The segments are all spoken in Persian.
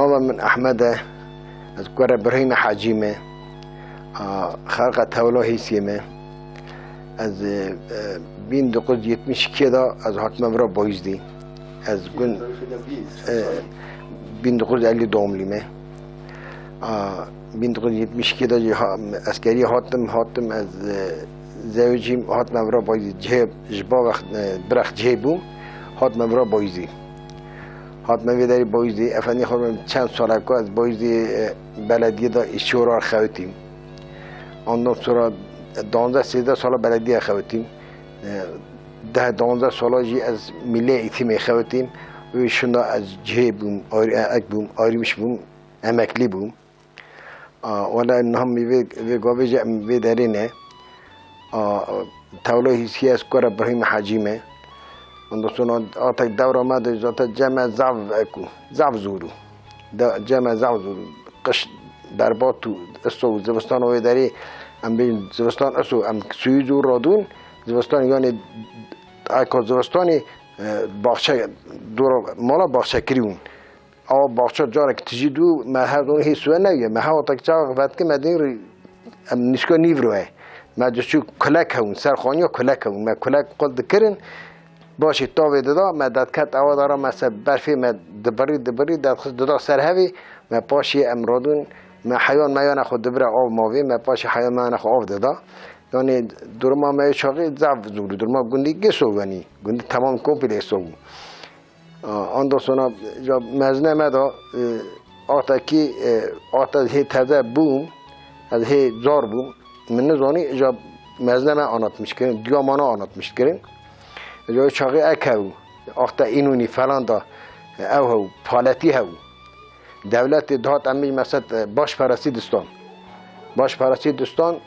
نام من أحمد از کار ابراهیم حاجیمه خلق تولا هیسیمه از بین دو قد یتمیش کدا از حتما را بایزدی از گون بین دو قد علی دوملیمه بین دو قد یتمیش کدا اسکری حاتم از زوجیم حتما را بایزدی جهب جبا وقت برخ جهبوم حتما را بایزدی حتما ویداری بایزدی افنی خودم چند سال که از بایزدی بلدیه دا اشورار خوتیم آن سال 12-13 سال بلدیه خوتیم 10-12 سال جی از ملی ایتیم خوتیم و شنا از جه بوم آریمش بوم امکلی بوم ولی نهم وی گاوی وی دارینه تولا هیچی از کار ابراهیم حاجیمه اون دوستان آتک دور آمد جات جمع زعف زورو جمع زعف زورو قش برباد تو استو زمستان وی داری ام بین زمستان استو ام سوی زور رادون زمستان یعنی اکا زمستانی باغچه دور مالا باغچه کریون آ باغچه جاره که تجی دو مهر دون هی سوی نویه مهر آتک چاق وقت که مدین ام نشکا نیوروه ما جسو کلک هون سرخانی کلک هون ما کلک قلد کرن باشی تاوی دادا ما داد کت آوا دارم مثلا برفی ما دبری داد خود دادا سر هوی ما پاشی امرادون ما حیوان میان خود دبر آب ماوی ما پاشی حیوان میان خود آب دادا یعنی درما ما شاقی ضعف زوری درما گندی گسو گنی گندی تمام کمپلی سو آن دوستانا جا مزنه مدا آتا کی آتا هی تازه بوم از هی زار بوم من نزانی جا مزنه ما آنات میشکرین دیامانا آنات میشکرین جای چاقی اکهو آخته اینونی فلان دا او پالتی هو دولت دهات امیج مثلا باش پرستی دستان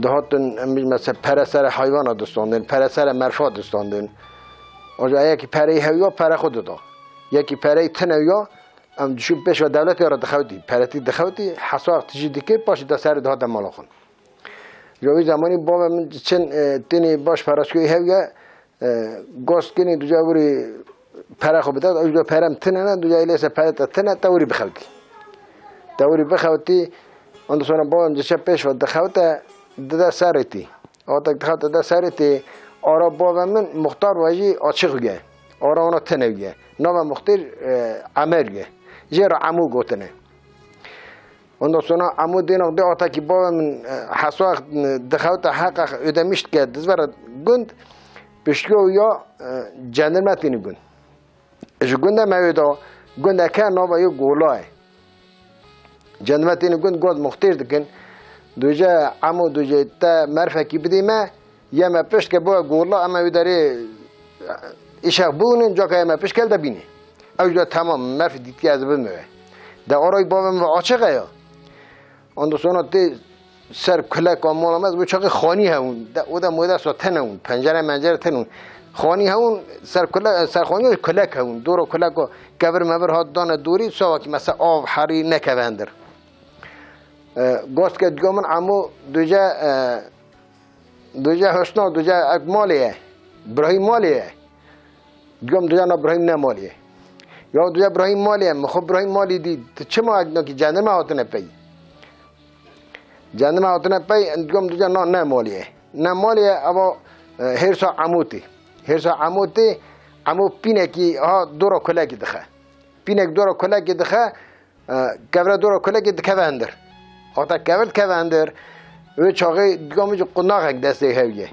دهات امیج مثلا پرسر حیوان دستان پرسر مرفات دستان آجا یکی پره هویا پره خود دا یکی پره تنویا ام جشو پیش و دولت را دخوتی پرتی دخوتی حساق تجیدی که پاش دا سر دهات مالا خون جوی زمانی بابا من چند تینی باش پرستی هویا گوست کنی دو جا بری پره خوب داد اجدا پرم تنه نه دو جا ایلیس پره تنه توری بخوتی آن دوستان با هم جشه پیش و دخوته داده سرتی آتک دخوته داده سرتی آرا با من مختار واجی آچق گه آرا اونا تنه گه نام مختار عمر گه جرا عمو گوتنه آن دوستان عمو دینک ده آتکی با من حساق دخوته حق ادمیشت که دزبر گند بشکو یا جنرمت اینی گند اش گنده مویدا گنده که نابا یو گولاه جنرمت اینی گند مختیر دکن دوجه عمو دوجه تا مرفکی بدیمه یا ما پشت که با گولا اما ویداری ایشا بونن جا که ما پشت کل دبینه اوجا تمام مرف دیتی از بمه ده آرای بابا ما عاشقه یا آن دوستانا تی سر کلک و مالامز و چاقی خانی هون او ده مویده سا تنون پنجره منجره تنون خانی هون سر خانی کلک هون دور کلک و کبر مبر هات دانه دوری سوا که مثلا آب حری نکوندر گوست که دیگه من عمو دوجه حسنا دوجه اک مالیه ابراهیم مالیه دیگه من دوجه ابراهیم نمالیه یا دوجه ابراهیم مالیه مخوب ابراهیم مالی دید چه ما اگنا که جنده ما هاتنه پی جنده ما هاتنه پی دیگه من دوجه نمالیه اما هرسا عموتی عمو پینکی ها دورا کلکی دخه پینک دورا کلکی دخه کبره دورا کلکی دخه وندر آتا کبر وندر و چاقی دیگه میجو قناق یک دسته هویه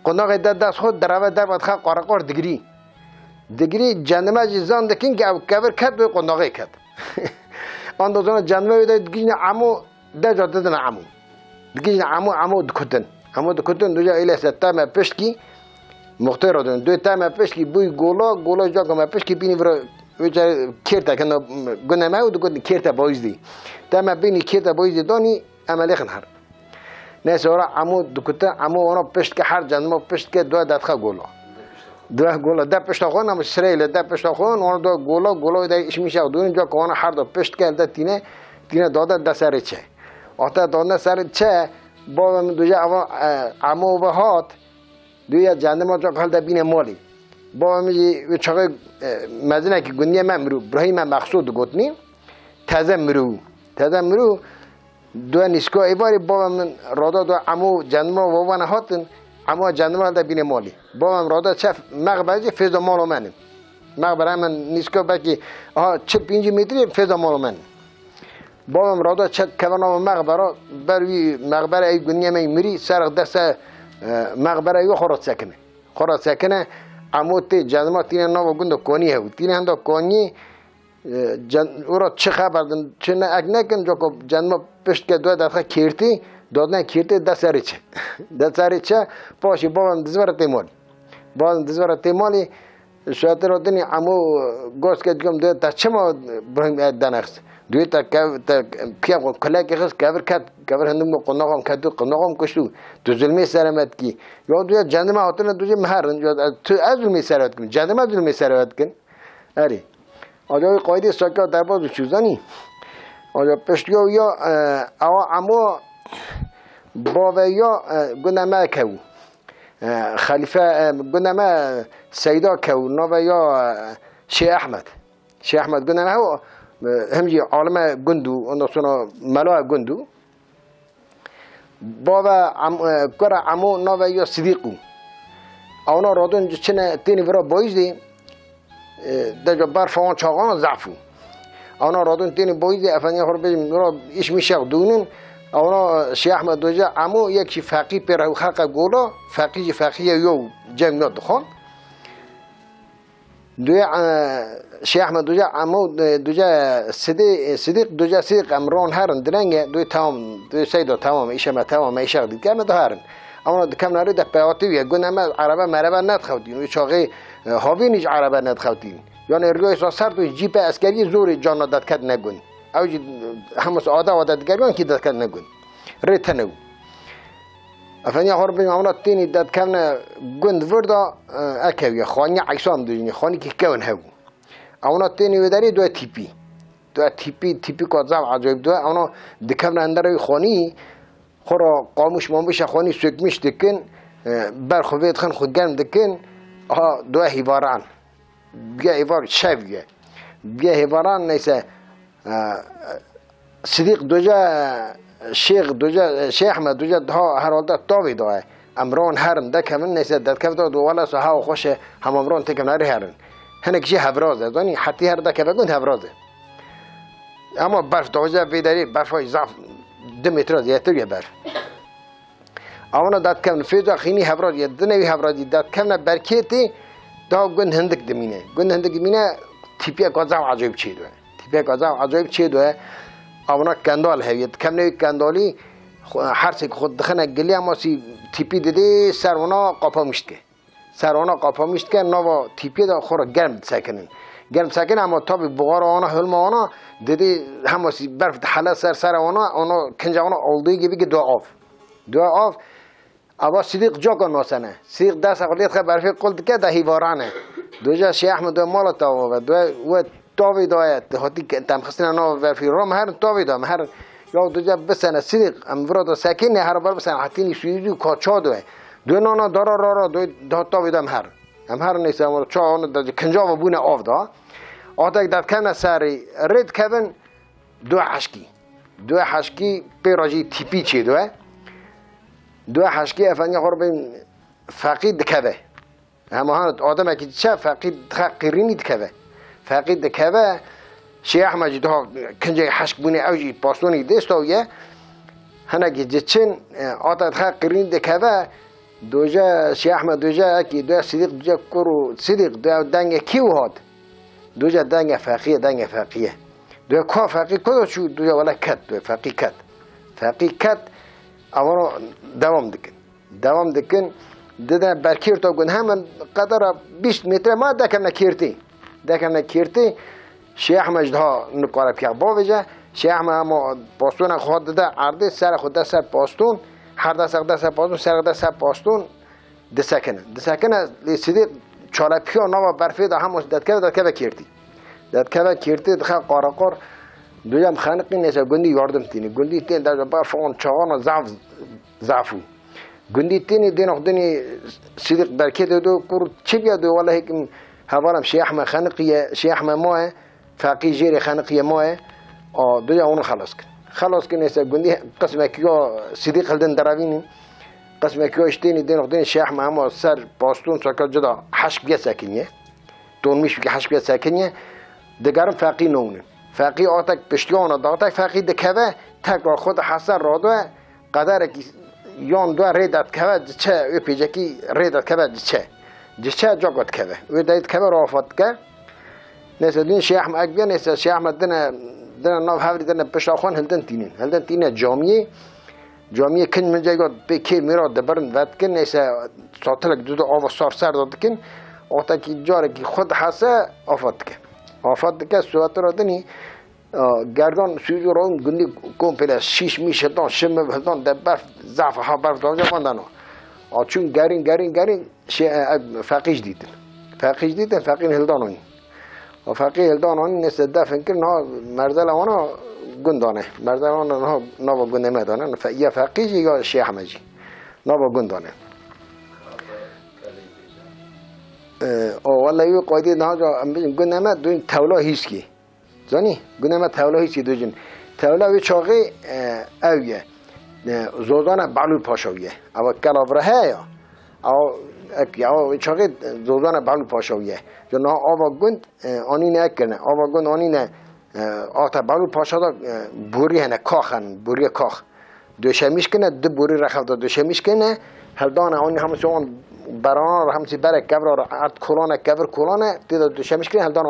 قناق دست خود دراوه در باید خواه قارقار دگری جنمه جزان دکین که او کبر کد و قناقی کد آن دوستان جنمه ویده دیگه عمو ده جا دادن دیگه عمو دکتن دو جا ایلی ستامه پشکی مختار رو دون دو تامه پشکی بوی گولا جا که ما پشکی بینی برای ویچاره کیرتا کنه گنه ما و دو گنه کیرتا بایزدی تامه بینی کیرتا بایزدی دانی عملی خنهر نه سورا عمو دکتر عمو اونا پشت که هر جنما پشت که دو دادخه گولا ده پشت خون هم سریل ده پشت خون اونا دو گولا ده ایش میشه و دون جا که اونا هر دو پشت که ده تینه داده ده سر چه آتا داده سر چه با من دوجه عمو به هات دویا جنما جا که ده بینه مالی با میگی چاقه مزنه که گنیه من برو ابراهیم مقصود گوتنی تازه مرو دو نیسکا ایباری بابا من رادا دو عمو جنما بابا نهاتن عمو جنما دا بین مالی بابا من رادا چه مقبره فیضا مالو منم مقبره من نیسکا بکی چه 5 متری فیضا مالو منم بابا من رادا چه کوانا مقبره بروی مقبره ای گنیا من مری سرق دست مقبره ایو خورات سکنه عمو تی جنما تینه ناو گندو کونی هاو تینه هندو کونی اورا چه خبر چه نه اگ نکن جو کو جنما پشت که دو دفعه کیرتی دادن کیرتی دست چه پاشی بابام دزور تیمالی شاید رو دنی عمو گوش که دیگم دو تا چه ما بریم دانست دوی تا پیام کلا که خس کبر هندم قناقم کشتو تو ظلمی سرمت کی یا دوی جنما هاتن دوی مهرن یا تو از ظلمی سرمت کن جنما ظلمی سرمت کن اری آجای قاعده ساکا در باز چوزانی آجا پشتیو یا او عمو باوه یا گنامه کو خلیفه گنامه سیدا کو نوه یا شیخ احمد گنامه هو همجی عالم گندو اندوستونا ملاه گندو باوه کرا عمو نوه یا صدیقو اونا رادون چنه تینی ورا بایز دی دجا برفان چاقان ضعفو اونا رادون تینی بایز دی افنی خور بجم نورا ایش میشق دونن اونا شیخ احمد دوجا عمو یکی فقی پر خلق گولا فقی یو جنگ ناد خان دوی شیخ احمد دوجا عمو دوجا صدیق دوجا صدیق امران هرن درنگه دوی سیدا تمام ایشه دید که ده هرن اما کم ناری ده پیاتیویه گونه ما عربه مربه ندخوتین و چاقه هاوی نیج عربه ندخوتین یعنی ریای سر تو جیپ اسکری زور جان داد کد نگون او همس عادت گریان کی داد کد نگون ریت نگو افنی خور بیم اونا تینی داد کن گند وردا اکویه خانی عیسام دوجنی خانی که کون هو اونا تینی وداری دو تیپی کازم عجایب دو اونا دکمن اندر خانی خورا قاموش ماموش خانی سکمیش دکن برخوید خان خود گرم دکن دو هیواران بیا هیوار شویه بیا هیواران نیسه صدیق دوجا شیخ احمد دوجا هر حال تاوی داره امران هرن دکمن نیسه دکمن دو والا سو ها خوشه هم امران تکم نری هرن هنک چی هبرازه دانی حتی هر دکمن گند هبرازه اما برف دوجا بیداری برفای ضعف 2 متر زیادتر یه برف اونا داد کم فیزا خینی هبراز یه دنوی هبرازی داد کم برکیتی دا گند هندک دمینه تیپی کازم عجیب چی دوه اونا کندال هوید کم نوی کندالی هر سی خود دخنه گلی اما سی تیپی دیدی سر اونا قاپا میشت که نوا تیپی دا خورا گرم سکنن اما تابی بغار آنا حلم آنا دیدی همه سی برف حالا سر آنا کنجا آنا اولدوی گیبی که دو آف اما صدیق جا کن ناسنه صدیق دست اقلیت خیلی برفی قلت که ده هیوارانه دوجا شیخ احمد دو مالا تاوه و تاوی داید حتی تمخصین انا برفی رام هر تاوی دام هر یا دوجا بسنه صدیق امورا سکینه هر بار بسنه حتی نیسویدی و کاچا دو نانا دارا رارا دو تاوی دام هر نیست امورا چا آنا کنجا و بونه آف دا آتاک داد کنه سری رید کبن دو حشکی پیراجی تیپی چی دو حشکی افنی خوربین فقید کبه همه آدم اکی چه فقید قیرینی دکبه فقید دکبه شیخ احمد جدا کنجه حشک بونه اوجی پاسونی دستاویه هنگی جچن آتاک قیرینی دکبه دوجا شیخ احمد دوجا اکی دو صدیق دوجا کرو صدیق دو دنگ کیو هاد دوجا دنگ فقیه دو که فقیه کدو شو دوجا ولا کت دو فقیه کت اونا دوام دکن دیدن برکیر تا گن همون قدر 20 متر ما دکم نکیرتی شیخ مجدها نقاره پیق باویجه شیخ ما پاستون خود داده عرضه سر خود ده سر پاستون هر دست پاستون سر دست پاستون دسکنه صدیق چاله پیا نوا برفی دا همون دادکه کیرتی دخل قارقار دویم خانقی نیست گندی یاردم تینی گندی تین در برفان چاقان ضعفو گندی تینی دینی صدیق برکت دو کور چی بیاد والله هکم هوارم شیخ احمد خانقیه شیخ احمد ماه فقی جیری خانقیه ماه دویا اون خلاص کن نیست گندی قسم کیا صدیق خلدن دروینی قسم کیا اشتینی دین خدین شیخ محمد سر باستون ساکل جدا حشک بیا سکنیه دون میش که حشک بیا سکنیه دگرم فقی نونه فقی آتک پشتیان داتک فقی دکوه تک را خود حسن را دو قدر کی یان دو ریدت کوه چه او پیجکی ریدت کوه چه جاگت کوه او دایت کوه را آفات که نیست دین شیخ احمد بیا نیست شیخ احمد دن ناو هفری دن پشتاخوان هلدن تینه جامعه کن من جای به کی میرا دبرن ود کن نیست ساتلک دو آوا سر داد کن آتا کی جاره کی خود حسه آفات که صورت را دنی گردان سویج رو گندی کمپله شیش میش هلدان شم هلدان در برف ضعف ها برف دانجا ماندنو چون گرین فقیش دیدن فقیه هلدانونی و فقیه هلدانونی نیست دفن کن ها مرزل آنها گندانه مرزل آنها نابا گنده میدانه یا فقیه یا شیخ مجی نابا گندانه والله یه قاعده نه جا گنده مد دوین تولا هیچ کی زنی گنده مد تولا هیچ کی دوجن تولا وی چاقی اویه زودانه بعلو پاشویه اما کلابره یا او چاقی زودانه بعلو پاشویه جنا آوا گند آنی نه کنه آوا گند آنی نه آتا بعلو پاشادا بوری هنه کاخن بوری کاخ دوشمیش کنه دو بوری رخت دوشمیش کنه هلدانه آنی همسون بران را همسی بره کبر را ارد کلانه تیدا دوشمیش کنه هلدانه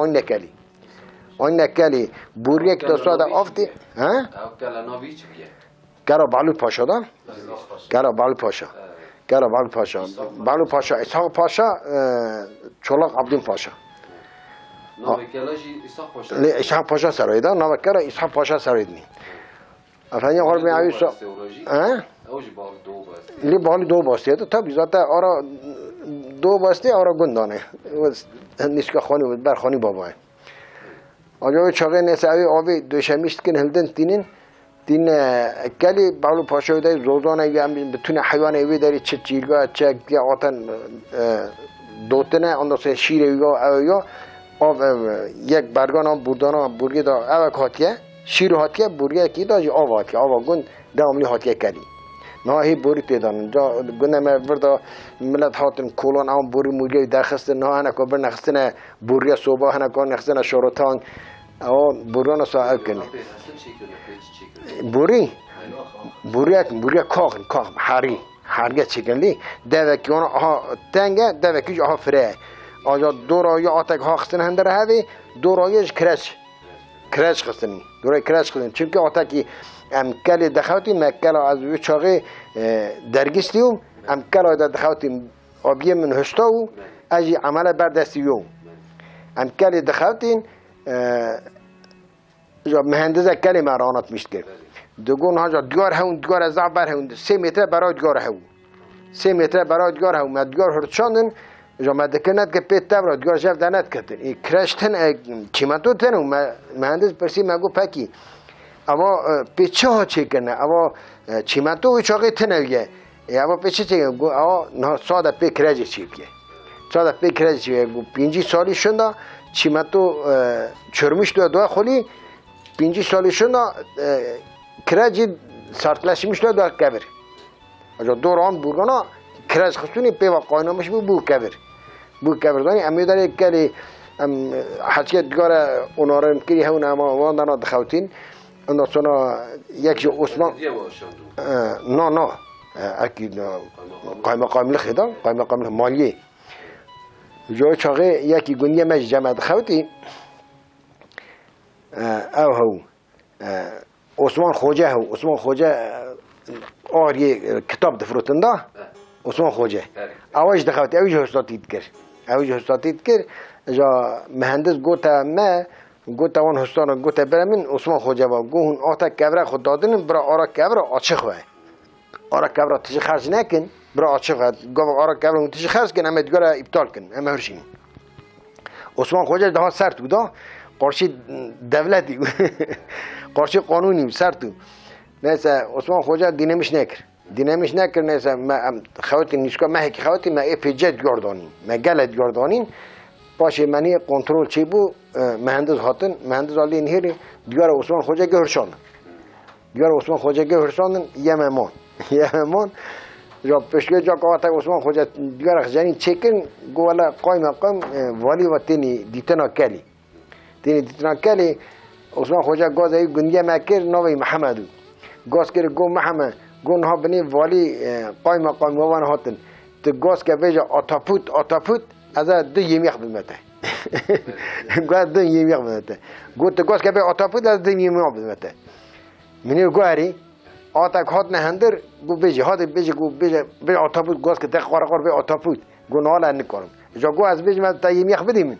آنی نکلی بوری یک دو ساده آفتی ها گرا بعلو پاشادا بعلو پاشا اسحاق پاشا چولاق عبدین پاشا اسحاق پاشا سرایده نوکر اسحاق پاشا سرایدنی افرانی غرب میعوی سا لی بالی دو باسته تابی ذات آرا دو باسته آرا گندانه نیست که خانی بود بر خانی باباه آجا چاقه نیست اوی آوی دوشمیشت کن هلدن تین کلی بعلو پاشوی داری روزانه هم بتونه حیوان اوی داری چه چیرگاه چه آتن دوتنه اندازه شیر اویا یک برگان هم بردان هم برگی دا اوک هاتیه شیر هاتیه برگی کی دا آوا هاتیه آوا گند داملی هاتیه کردی نه هی بوری تیدان جا گنده مردا ملت هاتن کلان هم بوری موجی درخست نه هنه کبر نخستنه بوری صبح هنه کن نخستنه شورتان او بوران سا کنه بوری کاغ حریه چیکنلی دوکی آن آها تنگه دوکیش آها فره آجا دو رای آتک ها خستن هندر هوی دو رایش کرش خستنی چونکه آتکی ام کلی دخوتی مکل از وی چاقی درگستیوم ام کل دخوتی آبیه من هشتاو اجی عمل بردستیوم ام کلی دخوتین مهندزه کلی مرانات میشت کرد دوگون ها جا دیار از زعبر هون 3 متر برای دیار هون ما دیار هرچاندن جا مدکنت که پیت تبرا دیار جف دانت کردن این کرشتن چیمتو تن و مهندز پرسی مگو پکی اما پیچه ها چه کنه اما چیمتو و چاقی تنویه اما پیچه چه کنه اما ساده پی کرجی چی بگه 5 سالی شده چیمتو چرمش دو خالی 5 سالی شده کرجی سرطلشیمش دو کبر اجا دور آن بورگانا کرج خستونی پی و قاینامش بو کبر دانی امی داری کلی حتیت دیگر اونارم کری هون اما وان دانا دخوتین اون سونا یک جو عثمان نه اکید قایم لخیدا قایم مالیه جو چاقه یکی گونیه مج جمع دخوتی او هو عثمان خوجه آری کتاب دفروتن دا عثمان خوجه اوش دخوتی اوش هستاتید کر جا مهندس گوتا وان هستان گوتا برمین عثمان خوجه با گوهن آتا کبره خود دادن برا آرا کبره آچه خواه آرا کبره تیجی خرج نکن برا آچه خواه گوه آرا کبره تیجی خرج کن اما دیگره ابطال کن اما هرشین عثمان خوجه ده سرت بودا قارچی دولتی قارچی قانونی سرتو نسا عثمان خوجه دینامش نکر نسا ما خواهتی نیشکا ما هکی خواهتی ما ای پیجت گردانین ما گلت گردانین باشه منی کنترل چی بو مهندس هاتن مهندس علی نهری دیار عثمان خوجا گهرشان دیار عثمان خوجا گهرشان یممان جا پشکه جا کاتا عثمان خوجا دیار خجانی چکن گوالا قایم والی و دیتنا کلی عثمان خوجا گاز ای گندیه مکر نوی محمدو گاز کر گو محمد گو نها بنی والی قایم وان هاتن تو گاز که بیجا آتاپوت از دو یمیخ بمته گو دو یمیخ بمته گو تو گاز که بیجا آتاپوت از دو یمیخ بمته منی گو هری آتاک هات نهندر گو بیجی هات بیجی گو بیجی آتاپوت گاز که تق قرار بیجی آتاپوت گو نالا نکارم جا گو از بیجی من تا یمیخ بدیم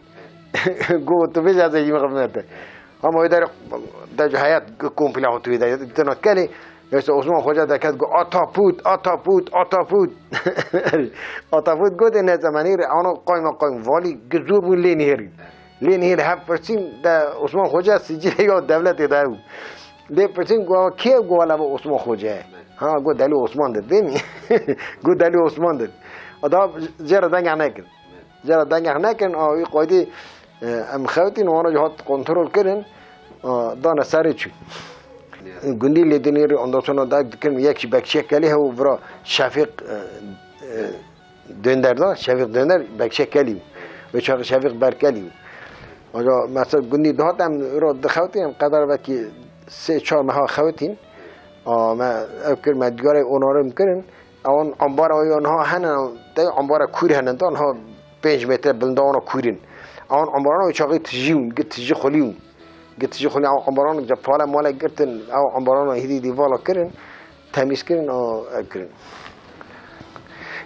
گو تو بیجی از یمیخ بمته هم هیدر در حیات کمپله ها توی در تنکلی یه عثمان خوجا دکت گو آتاپوت گو ده نزمانی ره آنو قایم والی گزور بود لینهری هفت پرسیم در عثمان خوجا سجیل یا دولت دارو ده پرسیم گو کیه گو والا با عثمان خوجا ها گو دلی عثمان داد دیمی گو دلی عثمان داد ادا جرا دنگ نکن آوی قایدی ام خوتین وانا جهات کنترل کردن دان سری چی گندی لیدنی رو اندازون داد کم یکی بکشی کلی هو برا شفیق دندر بکشی کلی و چهار شفیق بر کلی آجا مثلا گندی دهات هم رو دخوتیم قدر وکی 3-4 ماه خوتیم ما اکر مدیار اونارم کردن اون انبار آنها هنن تا انبار کوری هنن تا آنها 5 متر بلنده آنها کورین اون انباران و چاقی تجیون تجی خلیون اون انباران جا پالا مالا گرتن او انباران هیدی دیوالا کرن تمیز کرن او کرن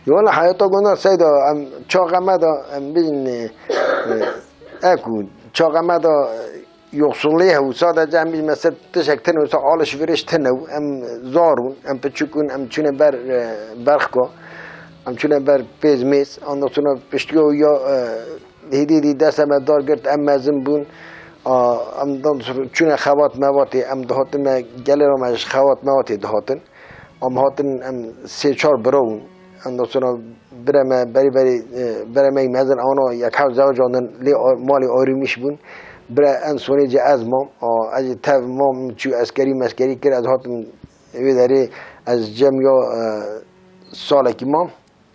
یوالا حیاتا گنده سیدا چاقمه دا بین اکو چاقمه دا یوصلی هو ساده جمعی مثل تشکتن و سا آلش ورش تنو زارون پچکون چونه برخکا چونه بر پیز میز آن سونا پشتیو یا هیدی دست دار گرت مزن بون دان چونه خوات مواتی دهاتن ما گله رو ماش خوات مواتی دهاتن هاتن 3-4 برون دان بری مزن آنها یک حال زوجانن لی مالی آریمیش بون برای انسانی جا از مام از تف مام چو اسکری کرد از هاتن ویداری از جمع سالکی مام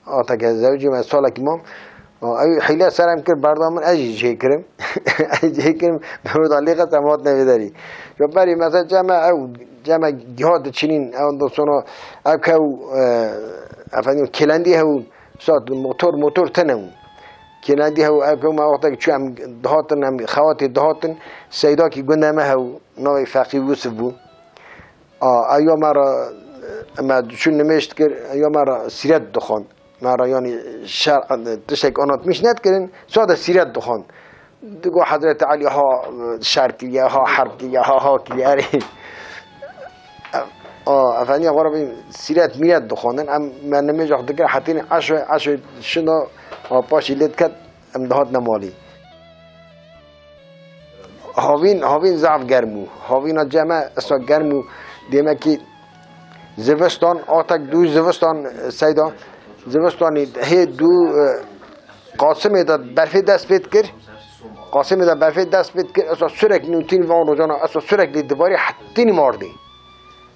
آتاک زوجی من سالکی مام ای حیله سرم کرد بردامن اجی جه کرم برود علیقه سمات نویداری یا بری مثلا جمع جهاد چنین اون دوستانا او که افندیم کلندی هون ساعت موتور تنمون کلندی هون او که ما وقتا که چو هم دهاتن هم خوات دهاتن سیدا که گنده ما هون نوی فقی یوسف بود ایا مرا اما چون نمیشت کرد ایا مرا سیرت دخوان مرا یعنی تشک آنات میش ند کردن ساده سیرت دخوان دیگه حضرت علی ها شر کلیه ها حرب کلیه ها کلیه اری افنی اقوارا بیم سیرت میرد دخوانن من نمیجاق دکر حتی عشو شنا پاشی لید کد ام دهات نمالی هاوین ضعف گرمو هاوین جمع اصلا گرمو دیمه که زوستان آتک دو زوستان سیدا زوستانی هی دو قاسم داد برفی دست بید کرد قاسم داد برفی دست بید کرد اصلا سرک نوتین وان رو جانا اصلا سرک دید دوباری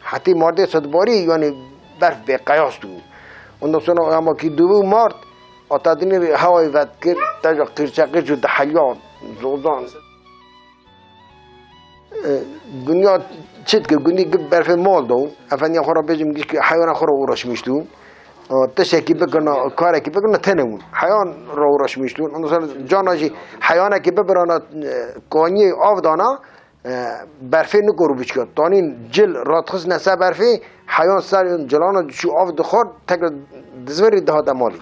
حتی مارده صدباری یعنی برف به قیاس دو اون دوستان اما که دو مارد آتادینی هوای ود کرد تجا قرچه جو دحلیان زوزان گنیا چید که گنی برف مال دو افنی خورا بجم گیش که حیوان خورا اوراش میشتون تشکی بکنه کاری که بکنه تنمون حیوان رو اوراش میشتون مثلا جاناجی حیوانی که ببرانه کانی آب دانا برفی نکرو بچکن تانین جل راتخص نسه برفی حیوان سر جلانا شو آب دخور تکر دزوری دهات مالی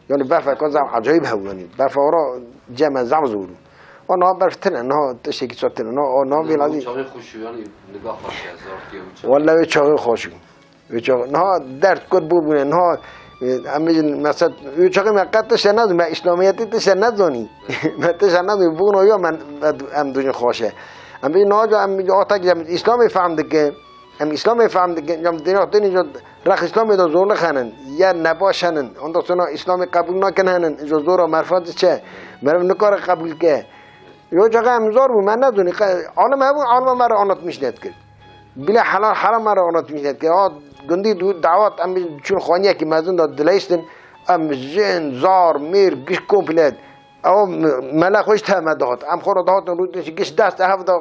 یعنی برف کن زم عجیب هو یعنی برف اورا جمع زم زورو و نه برف تنه نه تشکی صد تنه نه میلادی چاقی خوشی یعنی نگاه خاصی از زارتی والله چاقی خوشی نه درد کد بونه نه امیجن مثلا چاقی مقطع شناد ما اسلامیتی تشناد زنی ما تشناد بونه یا من ام دوجن خوشه امیجن نه جا امیجن آتاک جم اسلامی فهمده که ام اسلام فهم جام دنیا تنی جو رخ اسلام دا زور نخنن یا نباشنن اون دوستان اسلام قبول نکنن جو زور و مرفات چه مرو نکار قبول که یو جگه امزار بود من ندونی عالم همون عالم مرا آنات میشنید کرد بلا حلال حرام مرا آنات میشنید کرد گندی دعوت ام چون خانیه که مزون داد دلیستن ام جن زار میر گش کمپلیت او ملک خوش تمداد ام خورا دهات رو گش دست هفته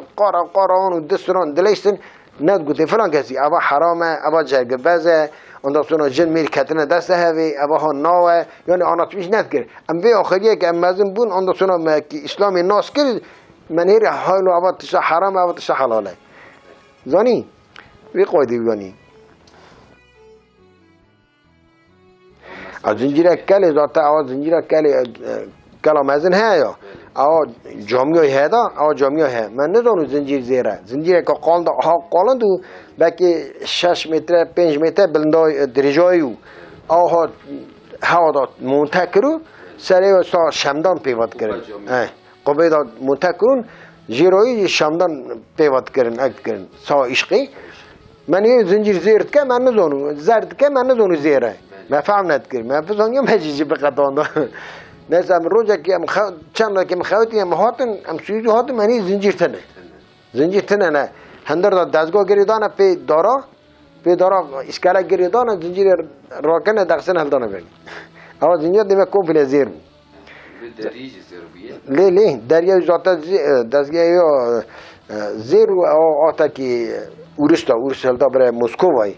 قارا و دستران دلیستن ند گوته فلان کسی ابا حرامه ابا جرگ بزه اون دستون جن میر کتنه دست هوی ابا ها ناوه یعنی آنات میش ند کرد ام به آخریه که ام مزون بون اون دستون اسلامی ناس کرد من هیر حالو ابا تشا حرام ابا تشا حلاله زانی وی قایدی بیانی از زنجیره کلی ذاته آواز زنجیره کلی کلام ازن ها یا آوا جامعه هدا آوا جامعه ها من ندانم زنجیر زیره زنجیره که قالند ها قالند و بلکه 6 متر 5 متر بلندای درجایو آها هوا داد منتکرو سری و سا شمدان پیواد کردن قبه داد منتکرون جیروی شمدان پیواد کردن اکت کردن سا عشقی من یه زنجیر زیرد که من ندانم زرد که من ندانم زیره من فهم ندکرم من فهمیدم مجیزی بقدانه مثلا روزی که چند که مخاطی هم هاتن هم سویدو هاتن منی زنجیر تنه نه هندر دستگاه گریدانه پی دارا اسکالا گریدانه زنجیر راکنه دقسن هلدانه بگی اما زنجیر دیمه کوفیل زیر لی دریا زاتا دستگاه زیر و آتا که اورست هلدا برای مسکو وای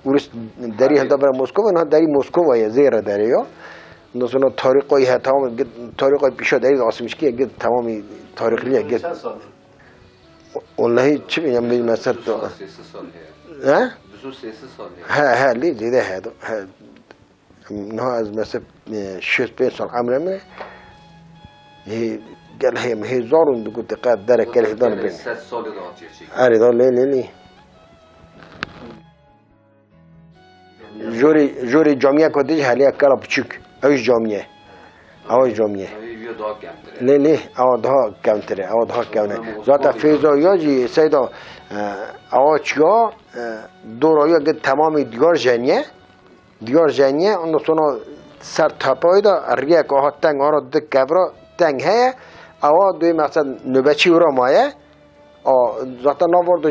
اورست دری هلدا برای مسکو نه دری مسکو وای زیر دریا نصنا تاریخی ها تمام تاریخی پیشا دارید آسمیشکی اگه تمامی تاریخی اگه والله چی میگم مثلا تو ها 23 سال ها لی دیده هدو نه از مثلا 65 سال عمرمه هی قال هي هزار و قلت قاد داره كله دار بين 3 سال داد چی اره دار لی جوری جامعه کدیج حالی کلا بچوک اوش جامعه لی او ده کمتره ذات فیضا یاجی سیدا او چیا دورایی که تمام دیگر جنیه اون سونا سر تپای دا ریه که ها تنگ ها را دک کبرا تنگ هیا او دوی مقصد نوبچی ورا مایه ذات نوارد و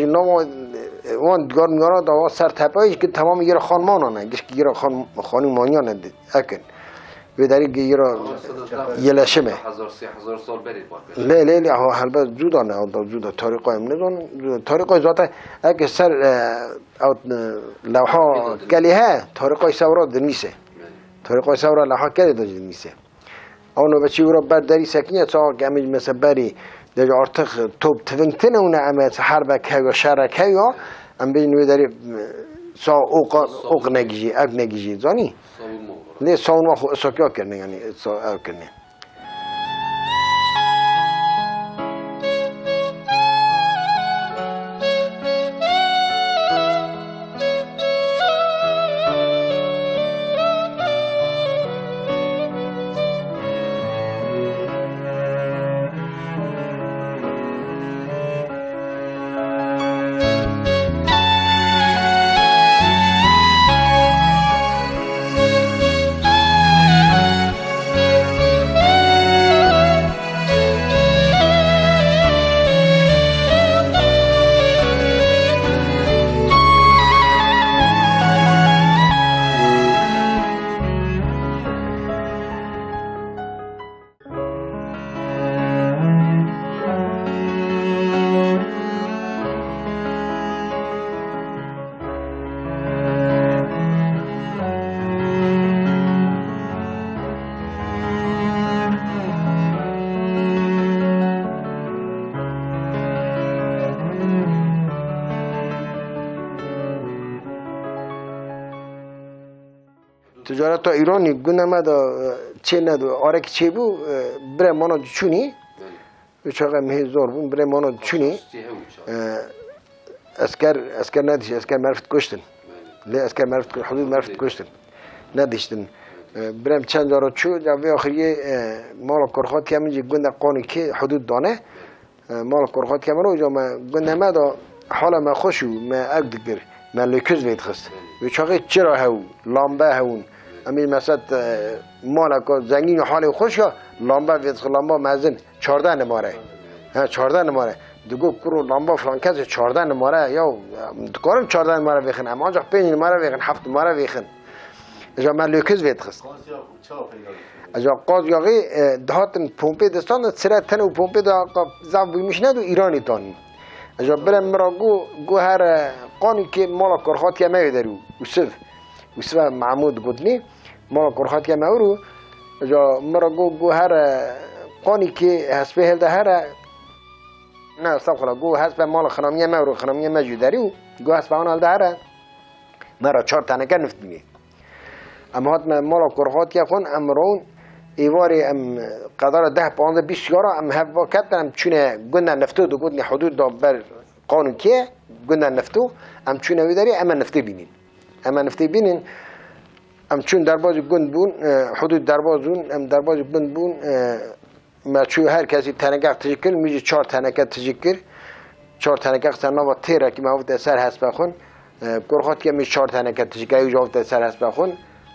وان دیگر میارا دا سر تپایش که تمام یه خانمانانه گش که یه خانمانیانه اکن و داری که یه لشمه 1000 سال برید باید لی هلبه زودانه زوده تاریخای منزون تاریخای ذاته اگه سر لوحا کلیه تاریخای سورا دنیسه تاریخای سورا لوحا کلی دنیسه اونو بچی ورا بعد داری سکینه تا گمیج مثل بری در ارتق توب تونتنه اونه امه حرب که و شر که یا ام بینوی داری سا اوق نگیجی زانی نه ساون ما خو اسکیا کرنه یعنی سا کرنه تجارت تا ایرانی گونه مدا چه ندو آره که چه بو بره مانا چونی چقدر مهزار بون بره مانا چونی اسکر ندیش اسکر معرفت کشتن لی اسکر معرفت حدود معرفت کشتن ندیشتن برم چند دارا چو جوی آخریه مال کرخات که همینجی گنده قانی که حدود دانه مال کرخات که منو جا گنده مدا حالا ما خوشو ما اقدر ما لکز وید خست و چاقی چرا هاو لامبه هاون امی مثلا مالک زنگین حال خوش یا لامبه وید خست لامبه مزن 14 نماره ها 14 نماره دگو کرو لامبه فلان کسی 14 نماره یا دکارم 14 نماره ویخن اما آنجا 5 نماره ویخن 7 نماره ویخن اجا ما لکز وید خست اجا قاضی آقای دهاتن پومپی دستان سر تن و پومپی دا زب بیمیش ندو ایرانی تانی اجا برم مرا گو هر قانی که مالا کرخات که موی درو وصف معمود گدنی مالا کرخات که موی رو اجا مرا گو هر قانی که حسبه هل ده هر نه سبخلا گو حسبه مالا خنامیه موی رو خنامیه مجو درو گو حسبه آن هل ده هر مرا 4 تنکه نفت میگه اما هات مالا کرخات که خون امرون ایواری ام قدر 10 15 20 یارا ام هوا کردن چونه گندن نفتو دو گندن حدود دا بر قانون که گندن نفتو ام چونه ویداری اما نفتی بینین ام چون درباز گند بون حدود دربازون ام درباز گند بون ما چون هر کسی تنگه تجکر میشه 4 تنگه تجکر 4 تنگه سنا و تیره که ما وقت سر هست بخون کرخات که میشه 4 تنگه تجکر ایجا وقت سر هست بخون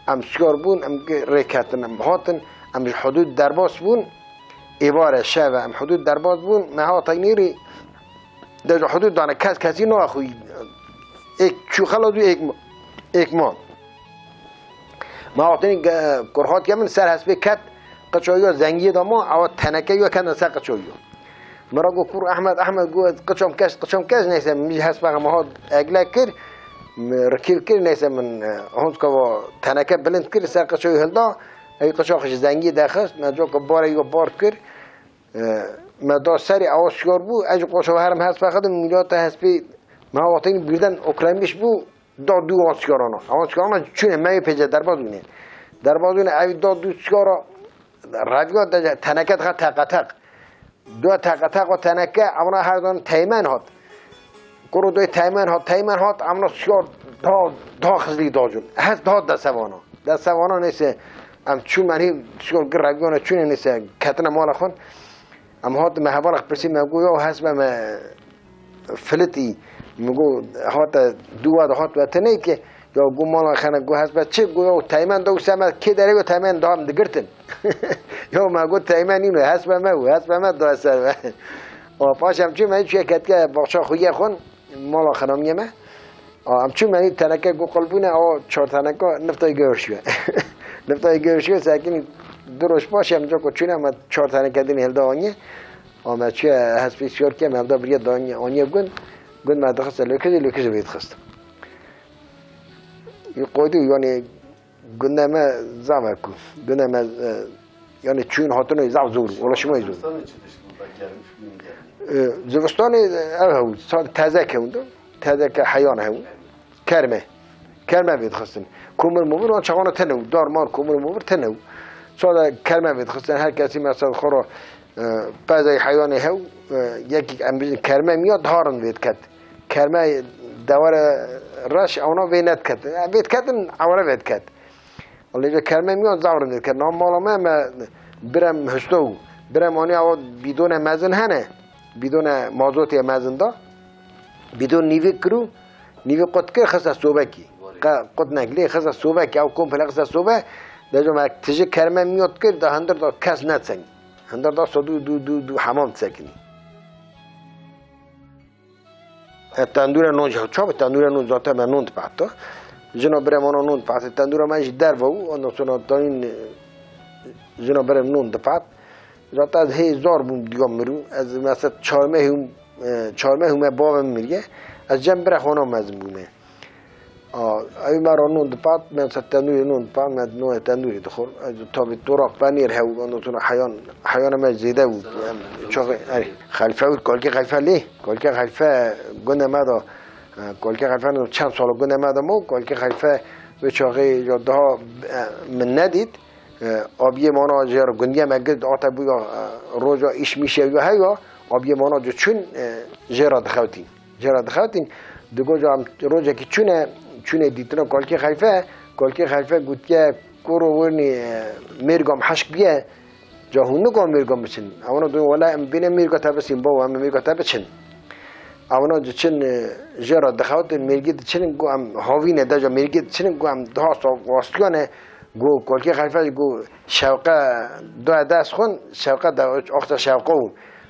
ام سیار بون ام ریکتن ام هاتن ام حدود درباز بون ایوار شب ام حدود درباز بون ما تاینیری در حدود دانه کسی نه خوی یک چو خلاص یک ما وقتی کرخات که من سر حسب کت قچویا زنگی داما او تنکه یا کن سر قچویا مرا گو کور احمد گو قچم کس نیست می حسب ما ها اگلا کر رکیل کر نیست من هنوز که تنکه بلند کر سر قچویا هلدا ای قچاخش زنگی داخست ما جو که باره یا بار کر ما دا سری آسیار بو اج قشو هرم هست فقط میلاد هستی ما وقتی بیردن اوکراینیش بو دا دو آسیارانا چونه می پیچه دربازونه ای دا دو سیارا رادیو دا تنکت خط تقتق دو تقتق و تنکه اونا هر دان تیمن هات کرو دوی تیمن هات اونا سیار دا خزلی دا جون هست دا دستوانا نیست ام چون منی سیار گر رادیو چونه نیست کتن مال خون اما هات محبالك برسي مگو یا حسب ما فلتي مگو هات دو هات وطنی که یا گو مالا خانه گو حسب چه گو یا تایمان دو سمت که داره و تایمان دام دگرتن یا مگو تایمان اینو حسب ما دو سر و پاشم چه من چه کت که باچا خویه خون مالا خانم ما ام چه من تنکه گو قلبونه او 4 تنکه نفتای گرشیه ساکن دروش باشه هم جا که چونه ما 4 تنکه دین هل دانیه اما چه حسب سیار که مبدا بریا دانیه آنیه گند ما دخست لکز بید خست قایدو یعنی گنده ما زعما کو گنده ما یعنی چون هاتونو زعم زور ولا شما زور زمستان او تازه کندو تازه که حیوان هم کرمه بید خستن کومر مومر آن چقانه تنو دارمان کومر مومر تنو سال کرمه بید خستن هر کسی مثلا خورا بعضی حیوان هاو یکی امروز کرمه میاد هارن بید کت کرمه دوار رش اونا وینت کت بید کتن اونا بید کت ولی جا کرمه میاد زورن بید کت نام مالا ما برم هستو برم آنی او بدون مزن هنه بدون مازوتی مزن دا بدون نیوی کرو نیوی قد کر خسته صوبه کی قد نگلی خسته صوبه کی او کمپل خسته صوبه در جو ما تجه کرمه میاد کرد دا هندر دا کس نتسنگ هندر دا صدو دو حمام تسکنی تندور نون چوب تندور نون ذاته من نون پاتو جنا برم اون نون پات تندور ما ايش در و اون سونا داین جنا برم نون دپات ذات از 1000 بوم دیگه مرو از مثلا 4 ماه هم بابم میگه از جنب بر خونه مزم بومه ای مرا نون دپات من تندور نون پام من نون تندور دخول تا به طرق پنیر هو اون سونا حیوان ما زیده بود چون خلفه بود کلکی خلفه گنده ما دا کلکی خلفه چند سال گنده ما دا مو کلکی خلفه به چاقی جاده ها من ندید آبی مانا جر گندی مگد آتا بویا روزا ایش میشه یا هیا آبی مانا جو چون جرا دخوتین دگو جا روزا که چونه دیتنا کلکی خلفه گوت که کورو ورنی میرگام حشک بیه جا هونو گام میرگام بچن اونا دو ولا بین میرگا تا بسیم با هم میرگا تا بچن اونا چن جرا دخوت میرگی چن گو ام هاوینه دجا میرگی چن گو ام ده سو واستیانه گو کلکی خلیفه گو شوقه دو دست خون شوقه دا اخت شوقه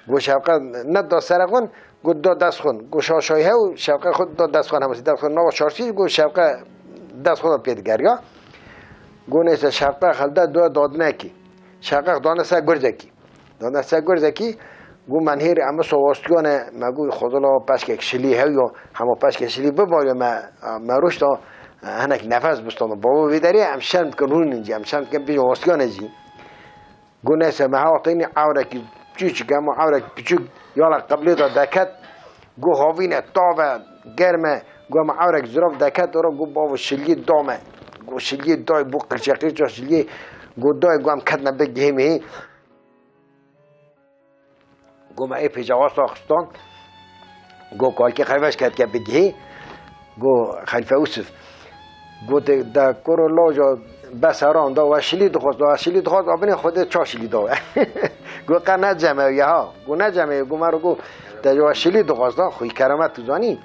گو شوقه نه دو سرخون گو دو دست خون گو شاشایه و شوقه خود دو دست خون همسی دست خون نو شارسی گو شوقه دست خود پید گریا گو نیست شوقه خلده دو دادنه کی شوقه دانه سه گرزکی دانه سه گرزکی گو من هیر اما سواستیانه مگو خودلا پشک کشلی هیو همه پشک کشلی بباید ما روش تا هنک نفس بستم بابا بیداری هم شرم کنون اینجا هم شرم کن پیش واستیانه جی گو نیست محاطینی عوره کی چیچ گم عوره پیچوک یالا قبلی دا دکت گو هاوینه تابه گرمه گو ما عوره زراف دکت رو گو بابا شلی دامه گو شلی دای بو قرچقی چا شلی گو دای گو هم کدنه بگیمه گو ما ای پیجواز آخستان گو کالکی خیفش کرد که بگیه گو خلیفه اوسف گو دا کرو لاجا بس هران دا و شلی دخواست آبنی خود چا شلی دا گو قر نجمعه ها گو نجمعه گو مرو گو دا جا شلی دخواست دا خوی کرامت تو زانی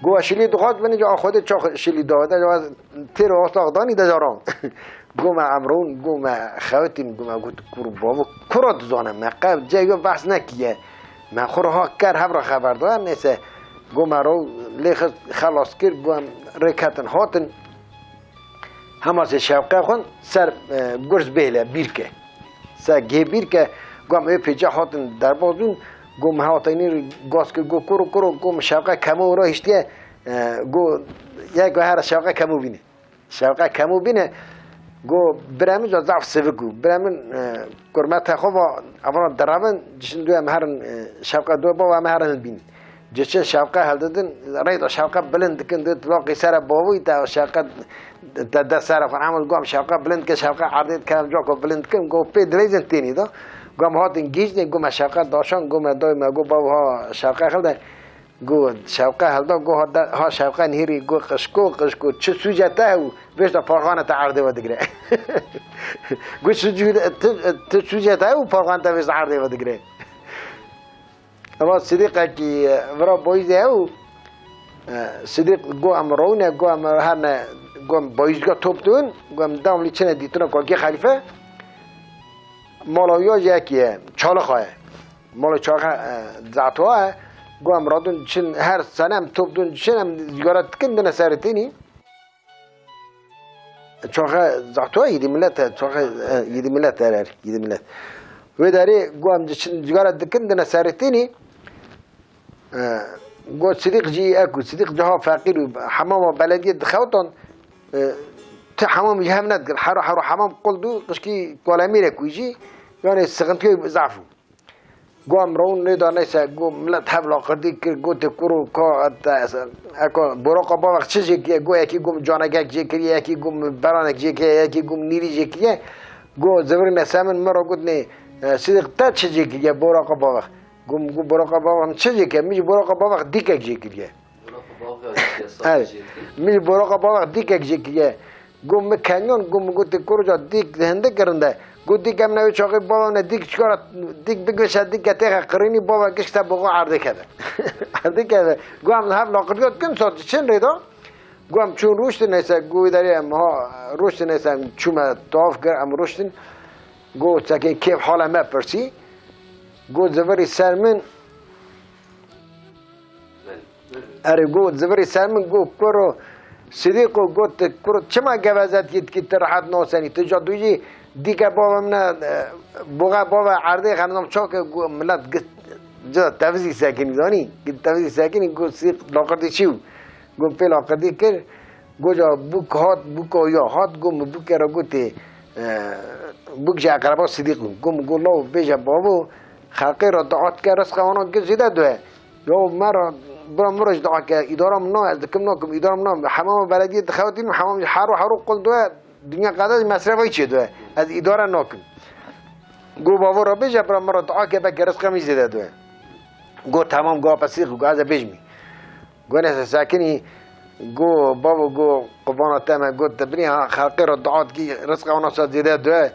گو شلی دخواست بنی جا خود چا شلی دا دا جا تیر آسلاق دانی دا جا ران گو ما امرون گو ما خواتیم گو ما گو کرو بابا کرو تو زانم ما قبل جایو بحث نکیه من خورها کر هم را خبردار نیسته گو ما رو لیخ خلاص کرد گو هم رکتن هاتن همه از شوقه خون سر گرز بیله بیر که سر گه بیر که گو هم پیجا هاتن در بازون گو هم هاتنی گاز که گو کرو گو شوقه کمو را هشتیه گو یک گو هر شوقه کمو بینه شوقه کمو بینه گو برامن جا ضعف سوگو برامن کرمت خوب اونا درامن جشن دوی مهرن شوقه دو با و مهرن بین جشن شوقه هل دادن رایت شوقه بلند کن داد لاقی سر باوی تا شوقه داد سر خون عمل گام شوقه بلند که شوقه عرضت کردم جا کو بلند کن گو پی دلیزن تینی دا گام هات انگیز نه گو شوقه داشان گو دای ما گو با ها شوقه خلده گو شوقه هل دا گو ها شوقه نهری گو قشکو چه سوجته او بیشتر پارخانه تا عرضه و دگره گو سوجته او پارخانه تا بیشتر عرضه و دگره اما صدیقه که ورا بایزه او صدیق گو امرونه گو امرهن گو بایزگاه توپ دون گو ام داملی چنه دیتونه کلکی خلیفه مالاویا یکیه چاله خواه مال چاله زعتوه گو امرادون چن هر سنه هم توپ دون چن هم دیگارت کندن سرتینی چاله زعتوه یدی ملت چاله یدی ملت داره یدی ملت و داری گو هم چن دیگارت کندن سرتینی گو صدیق جی اکو صدیق جها فقیر حمام بلدیه دخوتان ته حمام يهم ندقل حرو حمام قلدو قشكي كولامير كويجي يعني سقنتي ضعفو قام رون ندا نيسا قوم لا تحبل قردي كو تكرو كا اكو بروقه با وقت چه گو یکی قوم جانگک جکری یکی قوم برانک جکری یکی قوم نیری جکری قو زبر نسامن مرا قدني صديق تا چه جکری بروقه با وقت قوم قو بروقه با وقت چه جکری میج بروقه با وقت دیکک جکری میج بروقه با وقت دیکک جکری قوم مكانيون قوم قلت كورجا ديك هندك كرنده قلت ديك أمنا وشاقي بابا من ديك شكرا ديك بقش ديك تيجا قريني بابا كش تبغى عرض كذا عرض كذا قام نهاب لاقديات كم صار شن ريدا قام شو روشتن هسه قوي داري أم ها روشتن هسه شو ما طاف كر أم روشتن قلت ساكن كيف حاله ما برسي قلت زبري سالمن أري قلت زبري سالمن قلت كورو صديقو قلت كرو چما جوازات يتكي راحت نوساني تجادوجي ديكا بابا منا بوغا بابا عرضي خانم شوك ملات جا تفزي ساكني داني قلت تفزي ساكني قلت صديق لاقردي شو قلت في لاقردي كر قلت جا بوك هات بوكو يا هات قلت بوك را قلت بوك جا اقربا صديقو قلت لو بيجا بابو خلقي را دعات كرس خوانا قلت زيدا دوه يو مرة برامج دعاء كإدارة منا ذكرناكم إدارة منا حمام بلدية خواتين حمام حارو قل دوا دنيا قادة مصرف أي شيء دوا از إدارة ناكم جو بابا ربيج برا مرة دعاء كبكرس خميس ده دوا جو تمام جو بسيخ جو هذا بيجمي جو ناس ساكني جو بابا جو قبانا تما جو تبنيها خلقي الدعاء كي رزق وناس زيادة دوا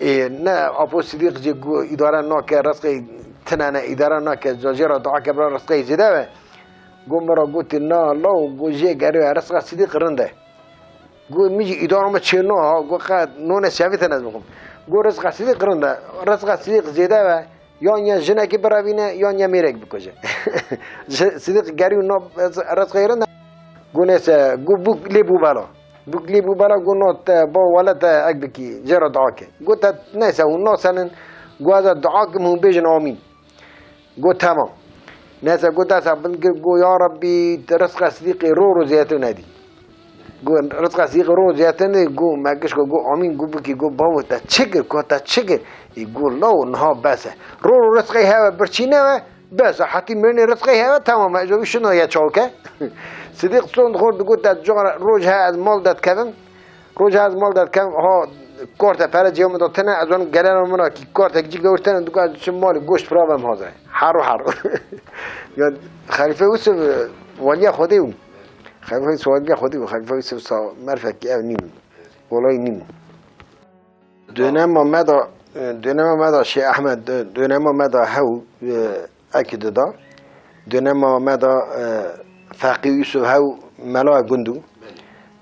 إيه نا أبو صديق جو إدارة ناك رزق تنانا إدارة ناك زوجي دعاء كبر رزق زيادة گو مرا گوتی نا لا گو جه گری رزق صدیق رنده گو میجی اداره ما چنو ها گو قد نون شویت نزمکم گو رزق صدیق رنده رزق صدیق زیده و یا جنه که براوینه یا میرک بکشه صدیق گری نا رزق رنده گو نسه گو بوک لیبو بالا بوک لیبو بالا گو نوت با ولد اک بکی جرا دعا که گو تا نسه اون ناسنن گو از دعا که مهم بیجن آمین گو تمام نسا گو دسا بنگر گو یا ربی رزق صدیق رو زیادت ندی گو رزق صدیق رو زیادت ندی گو مگش گو آمین گو بکی گو باو تا چگر گو تا چگر گو لو نها بسه رو رزقی هوا برچینه و بس حتی مرنی رزقی هوا تمام اجابی شنو یا چاوکه صدیق سوند خورد گو تا جان روز ها از مال داد کردن روز ها از مال داد کردن ها کارت پر جیام دادن از اون گلر منا کی کارت کی گوشتن دو از چه مال گوشت پرابم هازه حرو یا خلیفه یوسف ولی خودی اون خلیفه یوسف ولی خودی اون خلیفه یوسف مرفق کی نیم ولای نیم دونم مدا شیخ احمد دونم مدا هو اکید دا دونم مدا فقیه یوسف هو ملا گندو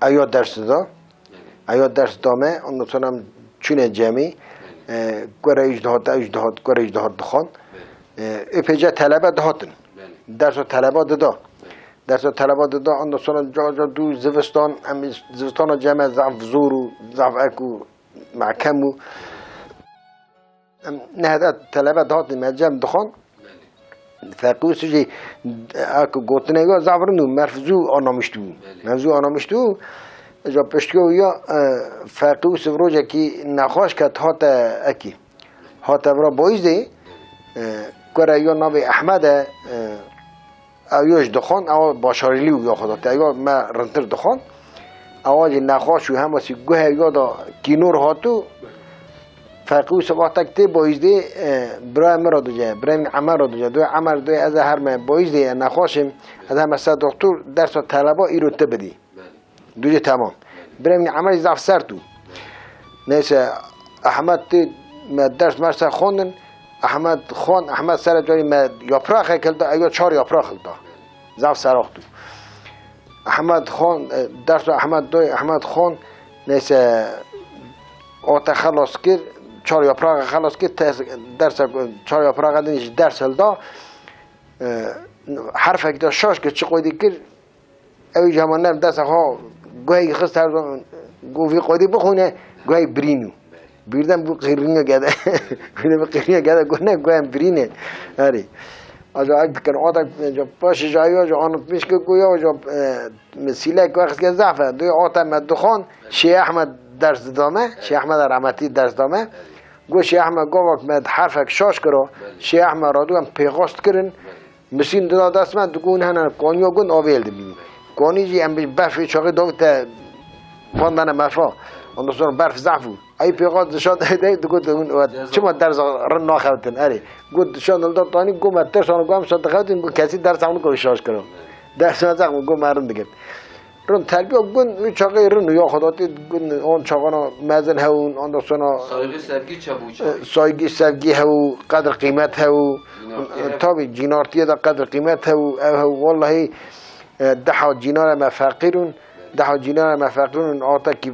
آیات درس دا آیات درس دامه اون نتونم چونه جمعی گره اجتهاد دخان اپیجه طلبه دهاتن درس طلبه دادا درس طلبه دادا اون نتونم جا دو زوستان جمع ضعف زورو ضعف اکو محکمو نه طلبه دهاتن مجمع دخان فقیه سوی اکو گوتنه یا ضعف رندو مرفزو آنامشتو جا پشتگو یا فقیه سفروجه کی نخواش کت هات اکی هات برا بایزده کره یا ناوی احمد اویاش دخان او باشاریلیو یا خدا تا ما رنتر دخان اواج نخواشو هم واسی گوه یا دا کینور هاتو فقیه سفا تکته بایزده برای مرا دو جه برای عمر را دو جه دوی عمر دوی از هر من بایزده نخواشم از هم سر دکتر درس و طلبا ایرو تبدی دوجه تمام برای عمل ضعف سر تو نیسه احمد ما درس مرسا خوندن احمد سر جاری ما یاپراخ کلدا ایا 4 یاپراخ کلدا ضعف سراخ تو احمد خان درس احمد خان نیسه آتا خلاص کرد 4 یاپراخ خلاص کرد درس 4 یاپراخ دنیش درس هلدا حرف اکتا شاش که چه قویدی کرد اوی جمانه دست ها گوهی خست هر گوهی قادی بخونه گوهی برینو بیردم بو قیرینو گده بیردم قیرینو گده گوه نه گوهم برینه هری آجا اگه بکن آتا پاش جایی آجا آنو پیش که گویا آجا مسیله که وقت که ضعفه دوی آتا مدخان شیخ احمد درس دامه شیخ احمد رحمتی درس دامه گو شیخ احمد گو وقت مد حرفک شاش کرو شیخ احمد را دو هم پیغاست کرن مسین دادا دست من دگون هنن کانیا گون آویل دبیم کانی جی ام برف چاقی دوت واندن مرفا اون دوستان برف ضعفو ای پیغاد شاد ده گفت چما درس رن ناخوتن اری گفت شان داد تانی گم درسان گم شاد خوتن گفت کسی درس همون کوشش کرد درس نزدم گم مرن دیگه رن تربیت گون چاقی رن یا خداتی گون اون چاقانا مزن هون اون دوستان سایگی سرگی هو قدر قیمت هو تابی جینارتی دا قدر قیمت هو والله ده جینار مفقرون ده جینار مفقرون آتا که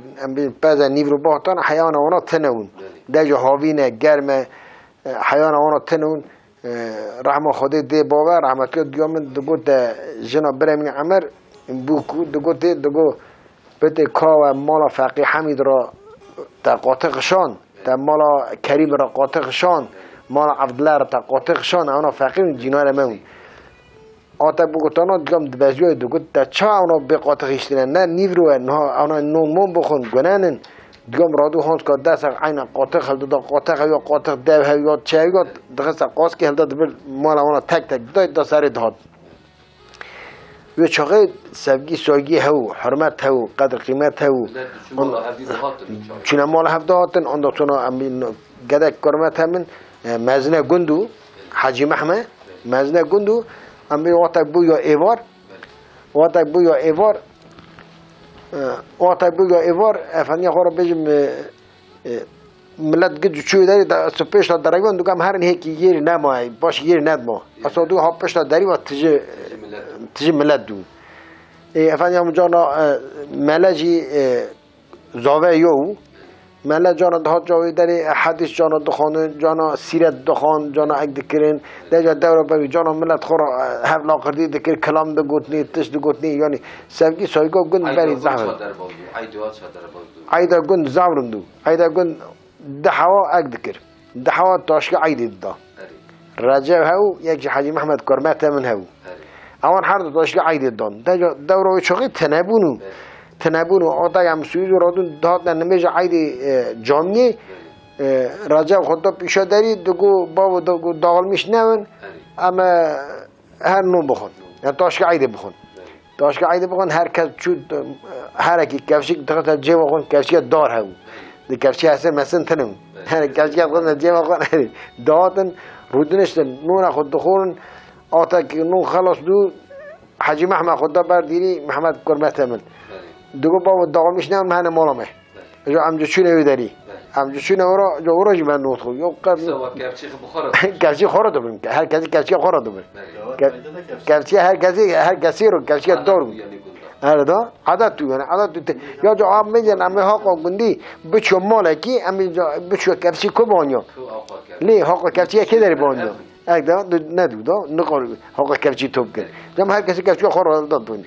بعض نیورو باهتان حیوان اونا تنون ده جو هاوینه گرمه حیوان اونا تنون رحمه خدا ده باور رحمت دیامن دگو ده جنا برمین عمر بوکو دگو ده دگو بده کا و مالا فقیه حمید را تا قاطقشان تا مالا کریم را قاطقشان مالا عبدالله را تا قاطقشان اونا فقیر جینار مون آتا بگوتانا دیگم دبزیوی دگوت تا چا اونا بقاطقشتنن نه نیوروه نه اونا نومون بخون گنانن دیگم رادو هانس که دست عین قاطق هل دا قاطق یا قاطق دو یا چه یا دقیقا قاس که هل دا دبر مالا اونا تک تک داید دا سر دهات و چاقه سبگی سایگی هاو حرمت هاو قدر قیمت هاو چون مال هفته هاتن آن دکتونا امین گدک کرمت همین مزنه گندو حاجی محمد مزنه گندو امین وقت بو یا ایوار وقت بو یا ایوار افنی خورا بجم ملت گد چوی داری از پیش درگان دو کم هر نه کی یری نمای باش یری ندما اصلا دو ها پیش داری و تجه تجي ملت دو افنی هم جانا ملجی زاویه یو ملا جانا دهات جاوی داری حدیث جانا دخانه جانا سیرت دخان جانا اگ دکرین دیجا دورا بگی جانا ملت خورا حفلا کردی دکر کلام دو گوتنی تش دو گوتنی یعنی سبکی سایگا گند بری زحمت عیدا گند زورندو عیدا گند دحوا اگ دکر دحوا تاشک عیدی دا رجب هاو یک حاجی محمد کرمت من هاو اوان هر دو تاشک عیدی دان دیجا دورا چاقی تنبون و آتا هم سویز و رادون دهات نمیشه عید جامعه رجب خدا پیشا داری دگو بابا دگو داغل میش نون اما هر نون بخون یعنی تاشک عید بخون تاشک عید بخون هر کس چود هر کی کفشی دخلت جیب بخون کفشی دار هاو دی کفشی هستن مثلا تنم هر کفشی بخون جیب بخون دهاتن رودنشتن نون خود دخورن آتا که نون خلاص دو حاجی محمد خدا بردیری محمد کرمت من دوگو بابا داغمیش نم من مالامه جو امجا چونه ویداری امجا چونه جو ورا جمن نوت خو یو قبل کفشی خورد دبن هر کسی کفشی خورد دبن کفشی هر کسی رو کفشی دار هر دا عادت تو یعنی عادت تو یا جو آب میجن امی حق گندی بچو مالکی امی بچو کفشی کو بانیا لی حق کفشی کی داری بانیا اگه ندو دا نقول حق کفشی توپ کن جم هر کسی کفشی خورد داد بند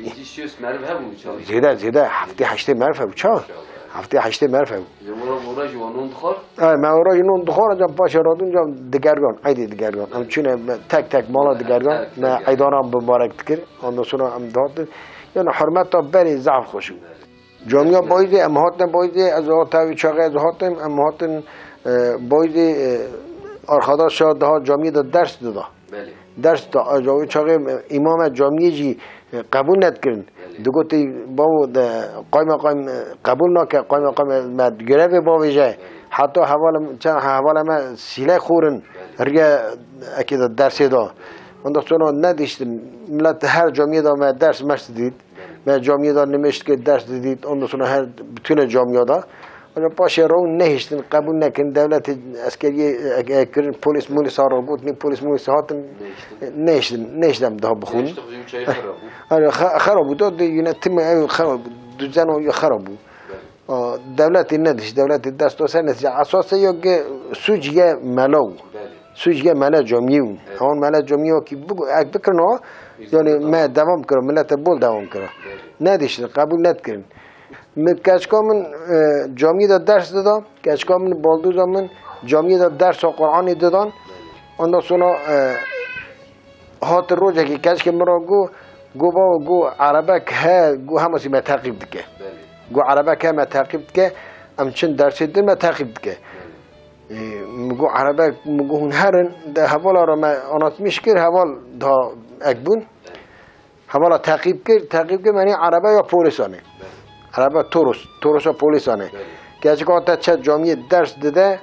زیده هفته هشته معرفه بود چه هفته هشته معرفه بود موراج و نون دخور موراج نون دخور جم پاش رادون جم دگرگان عید دگرگان هم چونه تک مالا دگرگان ما عیدانم مبارک کر آن دوستان هم داد یعنی حرمت تا بری ضعف خوشو جامعه بایده امهاتن بایده از آتاوی چاقه از هاتن امهاتن بایده آرخادا شاد ده جامعه دا درس داده درس دا جامعه چاقه امام جامعه جی قبول ندکرن دوگوتی باو قایم قبول نکه قایم مد گرفه باویجه حتی حوال ما سیله خورن ریا اکید درس دا من دستونا ندیشتن ملت هر جامعه دا ما درس مشت دید ما جامعه دا نمیشت که درس دید اون دستونا هر بتون جامعه دا اما پاشه رو نهشتن قبول نکن دولت عسکری کرن پلیس ها رو بود نی پلیس هاتن نهشتم ده بخون خراب بود داد یعنی تیم خراب بود دو زن و خراب بود دولت ندیش دولت دست و سر نتیجه اساسه یا که سوجیه ملاو سوجیه ملا جامعه اون ملا جامعه کی بگو اگه بکرن یعنی ما دوام کرد ملت بول دوام کرد ندیش قبول ندکرن کشکا من جامعه دا درس دادم کشکا من بالدو زمان جامعه دا درس و قرآن دادن آن سونا هات روزه که کشک مرا گو عربه که گو هماسی ما تعقیب دکه گو عربه که ما تعقیب دکه ام چند درس دادم ما تعقیب دکه مگو عربه مگو هنرن ده حوالا را ما آنات میشکر حوال دا اکبون حوالا تعقیب کرد معنی عربه یا پولیسانه عربه توروس و پولیسانه که تا چه جامعه درس داده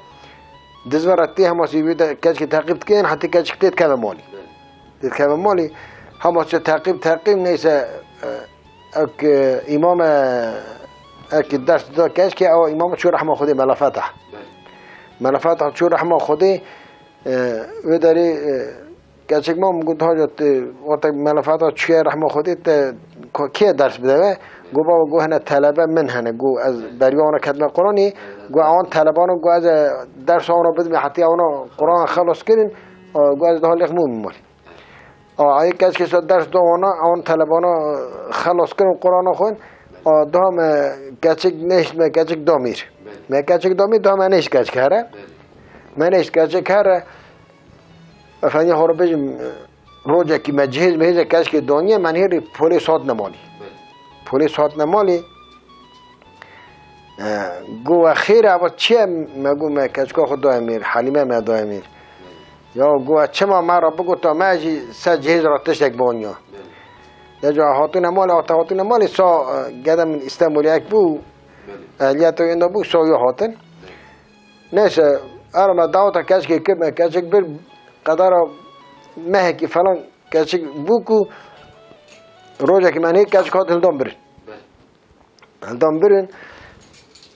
دزورتی هماسی بیده که تعقیب کن حتی که تید که مالی هماسی تعقیب نیسه اک امام اک درس داده که او امام چو رحمه خودی ملافته چو رحمه خودی و داری که ما مگود ها جات وقت ملافته چو رحمه خودی که درس بده گو بابا گو هنه طلبه من هنه گو از بریان کتب قرآنی گو آن طلبانو گو از درس آنو بدم حتی آنو قرآن خلاص کردن گو از ده لیخ مومی مالی آیا کسی که درس دو آن طلبانو خلاص کردن قرآن خون ده هم کچک نشت من کچک دامیر من کچک دامیر ده هم نشت کچک هره من نشت کچک هره افنی خورا بجم روزه که مجهز بهیزه کچک دانیه من هیری پولیس هات نمالی پلیس هات نمالی گو خیره و چیه مگو ما کچکا خود دای میر حلیمه ما دای میر یا گو چه ما را بگو تا ما جی سه جهیز را تشک بانیا یا جا هاتون مالی سا گده من استانبولی اک بو اهلیت و ایندا بو سا یا هاتن نیسه ارما داوتا کچکی که ما کچک بر قدر مه که فلان کچک بو کو روزه که من هیچ کسی خواهد هلدان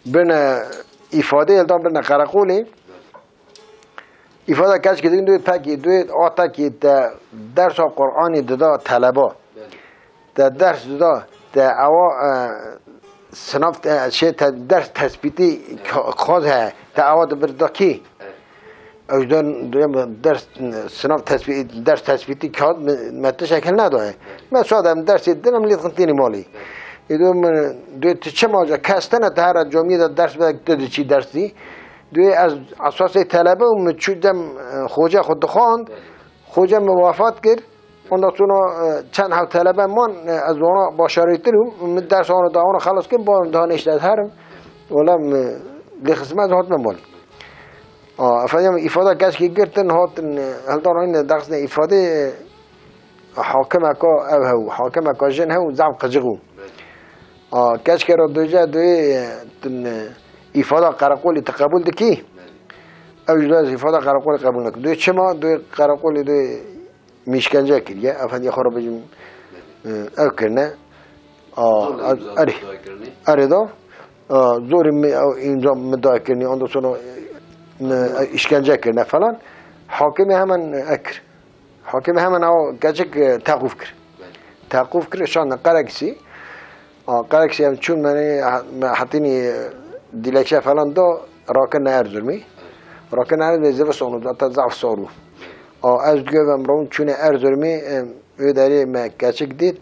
برن ایفاده هلدان برن قرقولی ایفاده کسی که دوید پاکی دوید آتا که درس و قرآنی داده طلبا تا درس دا تا اوا صنف شيء تا درس تثبيتي خاصها تا اوا بردا كي اوجدان درس صنف تثبيت درس تثبيتي كاد ما تشكل نداره ما شادم درس دنم لي قنتيني مالي ایدو من دوی چه ماجرا کستن تهر جامعه درس بده چی درسی دوی از اساس طلبه و مچودم خوجه خود خواند خوجه موافقت کرد اون دستونا چند هفت طلبه من از اونا با شرایطی رو من درس آن داونا خلاص کرد با دانش داد هرم ولی لخدمت هات مال افادیم افاده کس که گرتن هاتن هل دارن این درس افاده حاکم کا او حاکم کا جن هو زعم قجقو کاش که را دوجه دوی افاده قرقولی تقبل دکی او جلاز افاده قرقولی قبول نکن دوی چما دوی قرقولی دوی میشکنجه کریه افادی خورا بجم او کرنه اری دا زوری اینجا مدعا کرنی آن دو سنو اشکنجه کرنه فلان حاکم همون اکر حاکم همون او کچک توقف کر توقف کر شان قرقسی قرقسی هم چون من حتینی دیلکشه فلان دا راکن ارزرمی راکن ارزرمی زیو سونو تا ضعف سارو از گویم رون چون ارزرمی او داری من کچک دید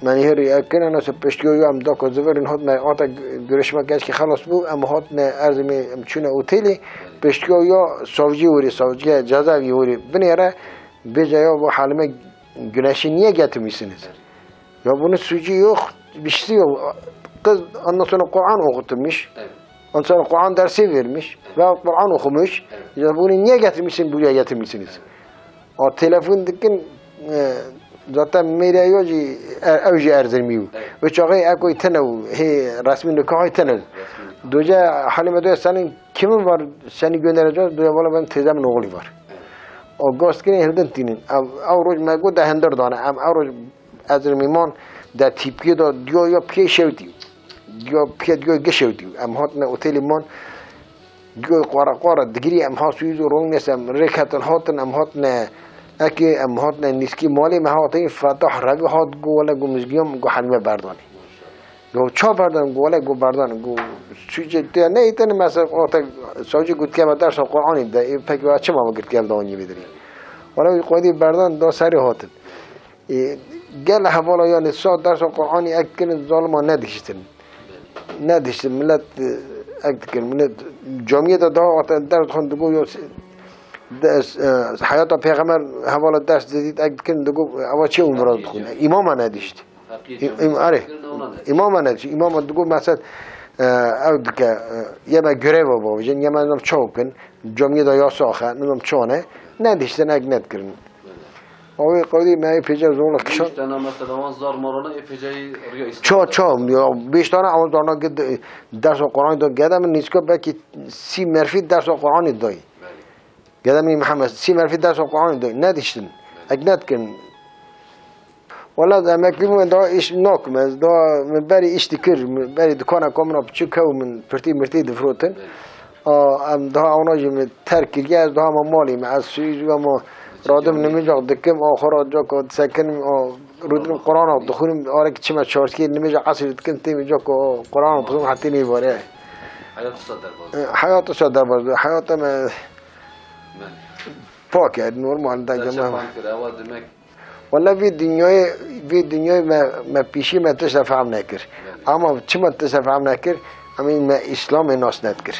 من هری اکنه ناس پشتگویی هم دا که زورین هات من آتا گرش ما کش که خلاص بود اما هات من ارزمی چون اوتیلی پشتگویی سوجی وری سوجی جزاوی وری بنیاره بجایا و حالمه گناشی نیه گت میسنید یا bunu sucu yok bir şey yok kız ondan sonra Kur'an okutmuş ondan sonra Kur'an dersi vermiş ve Kur'an okumuş ya bunu niye getirmişsin buraya getirmişsiniz o telefon dikin zaten medyayı evci erzirmiyor ve çağı ekoy tenev he resmi nikahı tenev doja halime de senin kimin var seni göndereceğiz doja valla ben teyzemin oğlu var o gostkini hilden tinin av roj mego da hender dana am av roj از میمان در تیپی دا دیو یا پی شودی دیو پی دیو گشودی ام هات نه هتل مان دیو قاره دگری ام ها سویز رون نسم رکاتن هاتن ام هات نه اکی ام هات نه نیسکی مالی ما هات این فتح رگ هات گو ولا گو مزگیم گو حلمه بردانی گو چا بردن گو ولا گو بردان گو سویج ته نه ایتن مثلا اوت سوجی گوت که درس قرآنی ده پک چه ما گرت کل دانی بدری ولی قودی بردان دو سری هاتن قال حوالا يعني الصوت درس القرآن أكل الظالمة ندشتن ملت أكل ملت جمعية ده درس خن دقو حياة پیغمبر حوالا درس جديد أكل دقو أول شيء عمره دخون إمام ندشت إمام ندشت إمام دقو مثلا أو دك يما غريبه بوجن يما نم چوكن جمعية ده يا ساخه نم چونه ندشتن أكل ندكرن اوی قدی من پیچه زون کشان. بیشتر مثلا آن زار مارانه پیچه ریاست. چا یا بیشتر آن دارنا که درس قرآن داد گردم نیسکو بکی 30 مرفی درس قرآن دایی. گردم محمد 30 مرفی درس قرآن دایی ندیشتن. اگنات کن. ولی مکلیم من دا ایش ناکم از دا من بری ایش دکر بری دکانه کامنا بچه من پرتی مرتی دفروتن. ام دا آنجا من ترکیه از دا ما مالی من از سویج و ما رادم نمیجا دکم آخرات جا که سکنم رودن قرآن آب دخونیم آره که چما چارسکی نمیجا قصر دکم تیمیجا که قرآن آب دخونیم حتی نیباره حیات صد در باز حیات ما پاکه نورمال در جمعه والله وی دنیای ما پیشی ما تشت فهم نکر اما چما تشت فهم نکر همین ما اسلام ناس ندکر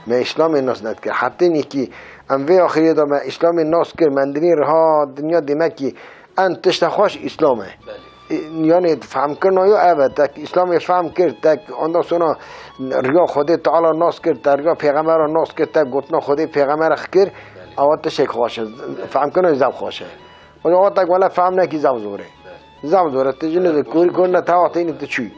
ما اسلام ناس ندکر حتی نیکی ام وی آخری دا ما اسلام ناس کر مندنی رها دنیا دیمکی ان تشت خوش اسلامه یعنی فهم کرنا یا اوه تک اسلام فهم کرد تک آندا سونا ریا خود تعالی ناس کرد تک ریا پیغمبر ناس کرد تک گوتنا خود پیغمبر خ کرد اوه تشک خوشه فهم کرنا زب خوشه و اوه تک ولا فهم نکی زب زوره تجنه کوری کنه تا وقتی نیت چی